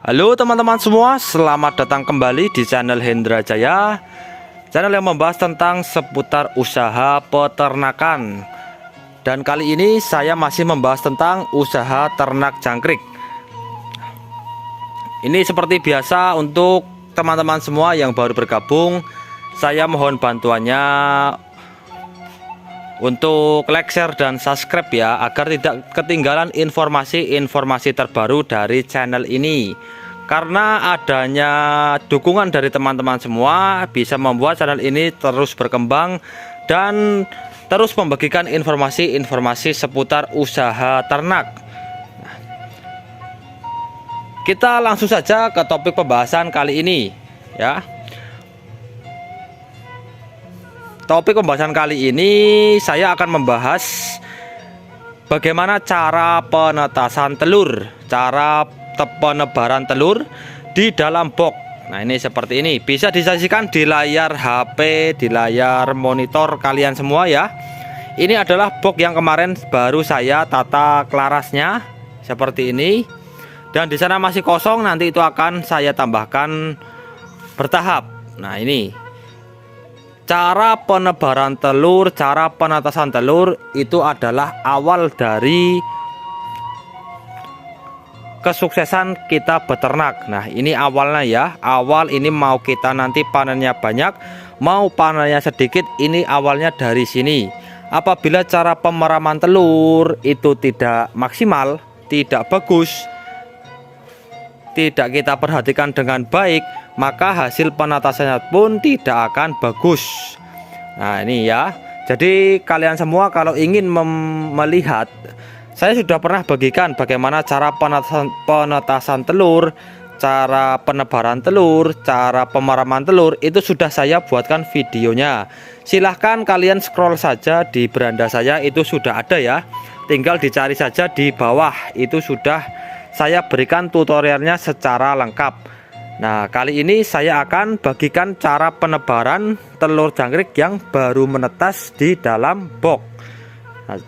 Halo teman-teman semua, selamat datang kembali di channel Hendra Jaya, channel yang membahas tentang seputar usaha peternakan. Dan kali ini saya masih membahas tentang usaha ternak jangkrik. Ini seperti biasa untuk teman-teman semua yang baru bergabung, saya mohon bantuannya untuk like, share, dan subscribe ya, agar tidak ketinggalan informasi-informasi terbaru dari channel ini. Karena adanya dukungan dari teman-teman semua bisa membuat channel ini terus berkembang dan terus membagikan informasi-informasi seputar usaha ternak. Kita langsung saja ke topik pembahasan kali ini ya. Topik pembahasan kali ini saya akan membahas bagaimana cara penetasan telur, cara penebaran telur di dalam box. Nah, ini seperti ini. Bisa disaksikan di layar HP, di layar monitor kalian semua ya. Ini adalah box yang kemarin baru saya tata kelarasnya seperti ini. Dan di sana masih kosong, nanti itu akan saya tambahkan bertahap. Nah, ini cara penebaran telur, cara penetasan telur itu adalah awal dari kesuksesan kita beternak. Nah, ini awalnya ya. Awal ini mau kita nanti panennya banyak, mau panennya sedikit, ini awalnya dari sini. Apabila cara pemeraman telur itu tidak maksimal, tidak bagus, tidak kita perhatikan dengan baik, maka hasil penetasannya pun tidak akan bagus. Nah, ini ya. Jadi kalian semua kalau ingin melihat, saya sudah pernah bagikan bagaimana cara penetasan telur, cara penebaran telur, cara pemeraman telur, itu sudah saya buatkan videonya. Silahkan kalian scroll saja di beranda saya, itu sudah ada ya. Tinggal dicari saja di bawah, itu sudah saya berikan tutorialnya secara lengkap. Nah, kali ini saya akan bagikan cara penebaran telur jangkrik yang baru menetas di dalam box. Nah,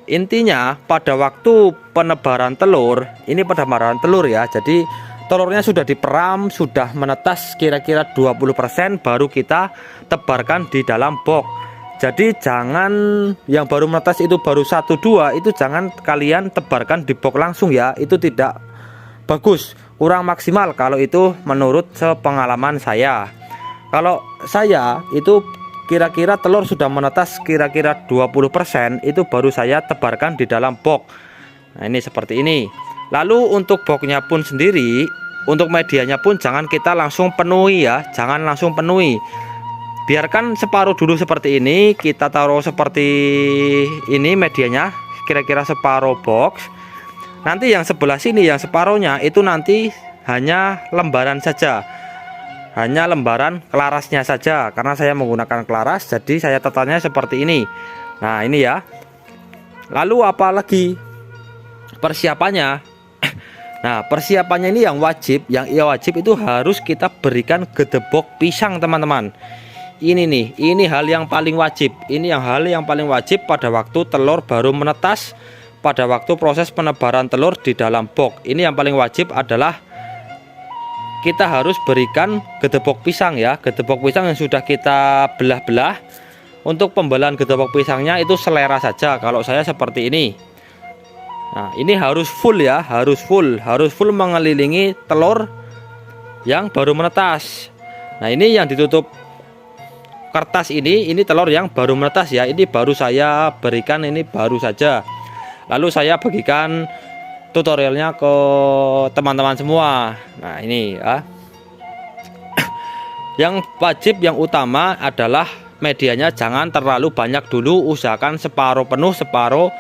intinya pada waktu penebaran telur, ini penebaran telur ya. Jadi telurnya sudah diperam, sudah menetas kira-kira 20%, baru kita tebarkan di dalam box. Jadi jangan yang baru menetas itu baru 1-2, itu jangan kalian tebarkan di box langsung ya. Itu tidak bagus, kurang maksimal kalau itu menurut sepengalaman saya. Kalau saya itu kira-kira telur sudah menetas kira-kira 20%, itu baru saya tebarkan di dalam box. Nah, ini seperti ini. Lalu untuk boxnya pun sendiri, untuk medianya pun jangan kita langsung penuhi ya, jangan langsung penuhi. Biarkan separuh dulu seperti ini, kita taruh seperti ini medianya, kira-kira separuh box. Nanti yang sebelah sini, yang separuhnya itu nanti hanya lembaran saja, hanya lembaran kelarasnya saja, karena saya menggunakan kelaras, jadi saya tatanya seperti ini. Nah, ini ya. Lalu apalagi persiapannya? Nah, persiapannya ini yang wajib itu harus kita berikan gedebok pisang, teman-teman. Ini nih, ini hal yang paling wajib. Ini yang hal yang paling wajib pada waktu telur baru menetas, pada waktu proses penebaran telur di dalam box. Ini yang paling wajib adalah kita harus berikan gedebok pisang ya. Gedebok pisang yang sudah kita belah-belah. Untuk pembelahan gedebok pisangnya itu selera saja. Kalau saya seperti ini. Nah, ini harus full ya, harus full mengelilingi telur yang baru menetas. Nah, ini yang ditutup kertas ini telur yang baru menetas ya. Ini baru saya berikan, ini baru saja. Lalu saya bagikan tutorialnya ke teman-teman semua. Nah, ini ya. Yang wajib, yang utama adalah medianya jangan terlalu banyak dulu, usahakan separuh penuh, separuh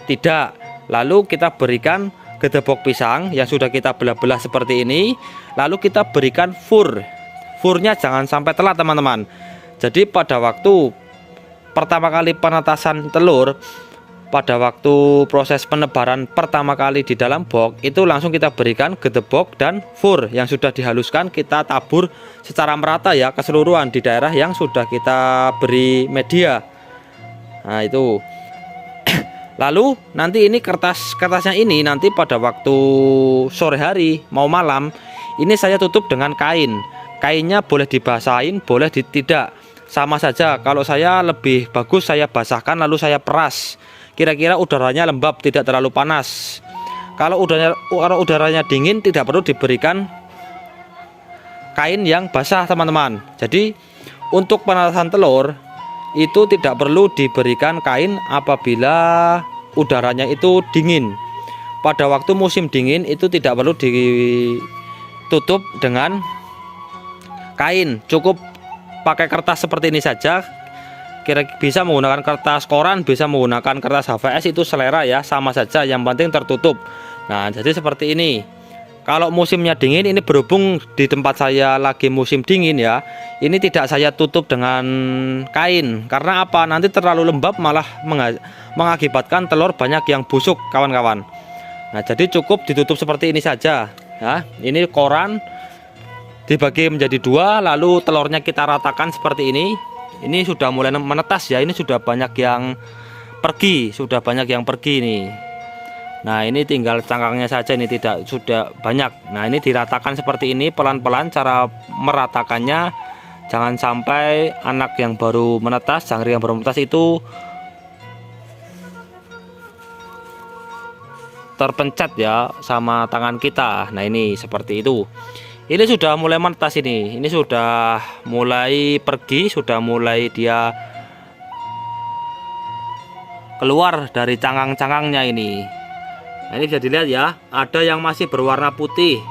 tidak. Lalu kita berikan gedebok pisang yang sudah kita belah-belah seperti ini. Lalu kita berikan furnya jangan sampai telat, teman-teman. Jadi pada waktu pertama kali penetasan telur, pada waktu proses penebaran pertama kali di dalam box, itu langsung kita berikan gedebok dan fur yang sudah dihaluskan, kita tabur secara merata ya, keseluruhan di daerah yang sudah kita beri media. Nah, itu Lalu nanti ini kertasnya ini nanti pada waktu sore hari mau malam ini saya tutup dengan kain. Kainnya boleh dibasahin, boleh tidak, sama saja. Kalau saya lebih bagus saya basahkan lalu saya peras. Kira-kira udaranya lembab, tidak terlalu panas. Kalau udaranya dingin tidak perlu diberikan kain yang basah, teman-teman. Jadi untuk penetasan telur itu tidak perlu diberikan kain apabila udaranya itu dingin. Pada waktu musim dingin itu tidak perlu ditutup dengan kain, cukup pakai kertas seperti ini saja. Bisa menggunakan kertas koran, bisa menggunakan kertas HVS, itu selera ya, sama saja, yang penting tertutup. Nah, jadi seperti ini. Kalau musimnya dingin, ini berhubung di tempat saya lagi musim dingin ya, ini tidak saya tutup dengan kain. Karena apa? Nanti terlalu lembab malah mengakibatkan telur banyak yang busuk, kawan-kawan. Nah, jadi cukup ditutup seperti ini saja ya. Ini koran dibagi menjadi dua, lalu telurnya kita ratakan seperti ini. Ini sudah mulai menetas ya, ini sudah banyak yang pergi, nih. Nah, ini tinggal cangkangnya saja, ini sudah banyak. Nah, ini diratakan seperti ini pelan-pelan. Cara meratakannya jangan sampai anak yang baru menetas, jangkrik yang baru menetas itu terpencet ya sama tangan kita. Nah, ini seperti itu. Ini sudah mulai menetas ini sudah mulai pergi, sudah mulai dia keluar dari cangkang-cangkangnya ini. Nah, ini bisa dilihat ya, ada yang masih berwarna putih.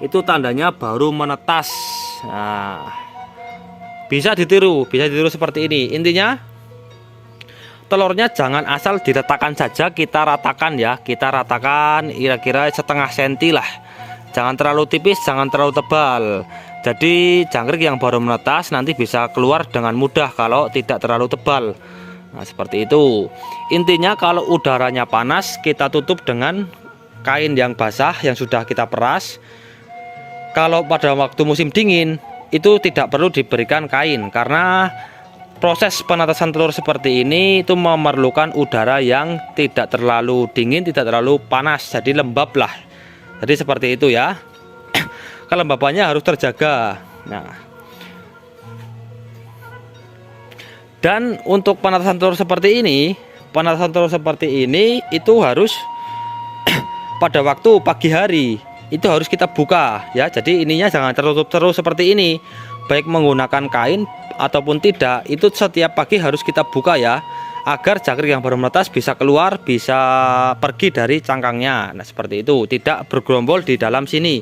Itu tandanya baru menetas. Nah, bisa ditiru seperti ini. Intinya telurnya jangan asal diratakan saja, kita ratakan ya, kira-kira setengah senti lah. Jangan terlalu tipis, jangan terlalu tebal. Jadi jangkrik yang baru menetas nanti bisa keluar dengan mudah kalau tidak terlalu tebal. Nah, seperti itu. Intinya kalau udaranya panas, kita tutup dengan kain yang basah yang sudah kita peras. Kalau pada waktu musim dingin, itu tidak perlu diberikan kain, karena proses penetasan telur seperti ini itu memerlukan udara yang tidak terlalu dingin, tidak terlalu panas, jadi lembab lah. Jadi seperti itu ya. Kelembabannya harus terjaga. Nah, dan untuk penetasan telur seperti ini itu harus pada waktu pagi hari itu harus kita buka ya. Jadi ininya jangan tertutup terus seperti ini, baik menggunakan kain ataupun tidak, itu setiap pagi harus kita buka ya, agar jangkrik yang baru menetas bisa keluar, bisa pergi dari cangkangnya. Nah, seperti itu, tidak bergerombol di dalam sini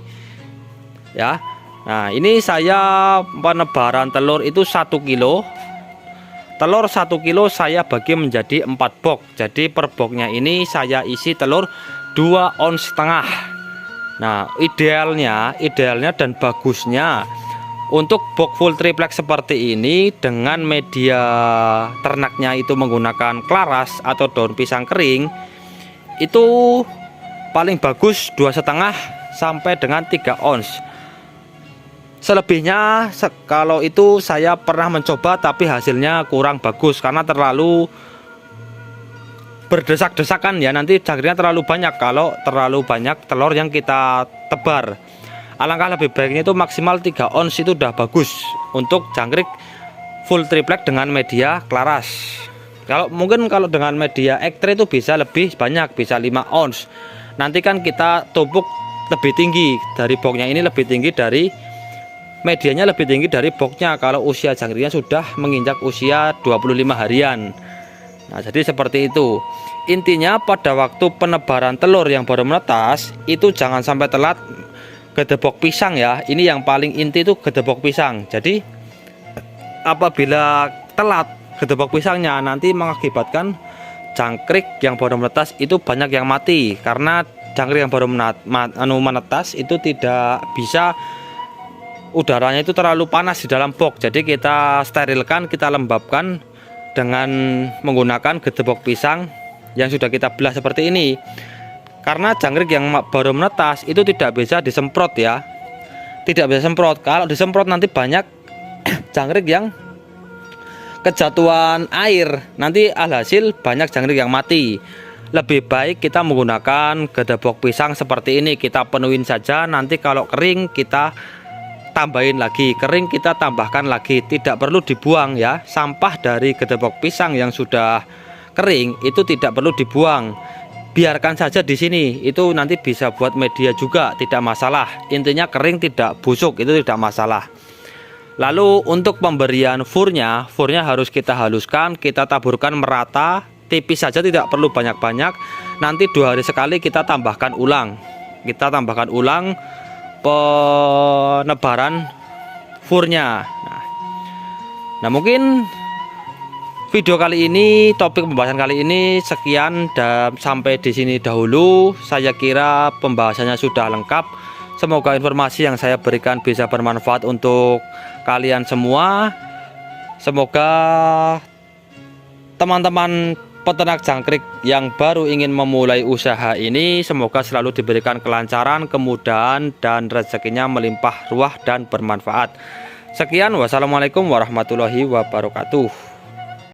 ya. Nah, ini saya penebaran telur itu 1 kilo. Telur 1 kilo saya bagi menjadi 4 box. Jadi per boxnya ini saya isi telur 2,5 ons. Nah, idealnya dan bagusnya untuk box full triplex seperti ini dengan media ternaknya itu menggunakan klaras atau daun pisang kering, itu paling bagus 2,5 sampai dengan 3 ons. Selebihnya kalau itu saya pernah mencoba tapi hasilnya kurang bagus karena terlalu berdesak-desakan ya, nanti jangkriknya terlalu banyak kalau terlalu banyak telur yang kita tebar. Alangkah lebih baiknya itu maksimal 3 ons itu udah bagus untuk jangkrik full triplek dengan media klaras. Mungkin kalau dengan media ekstri itu bisa lebih banyak, bisa 5 ons. Nanti kan kita tumpuk lebih tinggi dari boxnya, ini lebih tinggi dari medianya, lebih tinggi dari boxnya kalau usia jangkriknya sudah menginjak usia 25 harian. Nah, jadi seperti itu. Intinya pada waktu penebaran telur yang baru menetas itu jangan sampai telat gedebok pisang ya. Ini yang paling inti itu gedebok pisang. Jadi apabila telat gedebok pisangnya nanti mengakibatkan jangkrik yang baru menetas itu banyak yang mati, karena jangkrik yang baru menetas itu tidak bisa, udaranya itu terlalu panas di dalam box. Jadi kita sterilkan, kita lembabkan dengan menggunakan gedebok pisang yang sudah kita belah seperti ini. Karena jangkrik yang baru menetas itu tidak bisa disemprot ya, tidak bisa semprot. Kalau disemprot nanti banyak jangkrik yang kejatuhan air, nanti alhasil banyak jangkrik yang mati. Lebih baik kita menggunakan gedebok pisang seperti ini, kita penuhin saja, nanti kalau kering kita tambahin lagi, kering kita tambahkan lagi, tidak perlu dibuang ya. Sampah dari gedebok pisang yang sudah kering itu tidak perlu dibuang, biarkan saja di sini, itu nanti bisa buat media juga, tidak masalah. Intinya kering tidak busuk, itu tidak masalah. Lalu untuk pemberian furnya harus kita haluskan, kita taburkan merata, tipis saja, tidak perlu banyak-banyak. Nanti 2 hari sekali kita tambahkan ulang, penebaran furnya. Nah mungkin video kali ini, topik pembahasan kali ini sekian dan sampai di sini dahulu. Saya kira pembahasannya sudah lengkap. Semoga informasi yang saya berikan bisa bermanfaat untuk kalian semua. Semoga teman-teman peternak jangkrik yang baru ingin memulai usaha ini semoga selalu diberikan kelancaran, kemudahan, dan rezekinya melimpah ruah dan bermanfaat. Sekian, wassalamualaikum warahmatullahi wabarakatuh.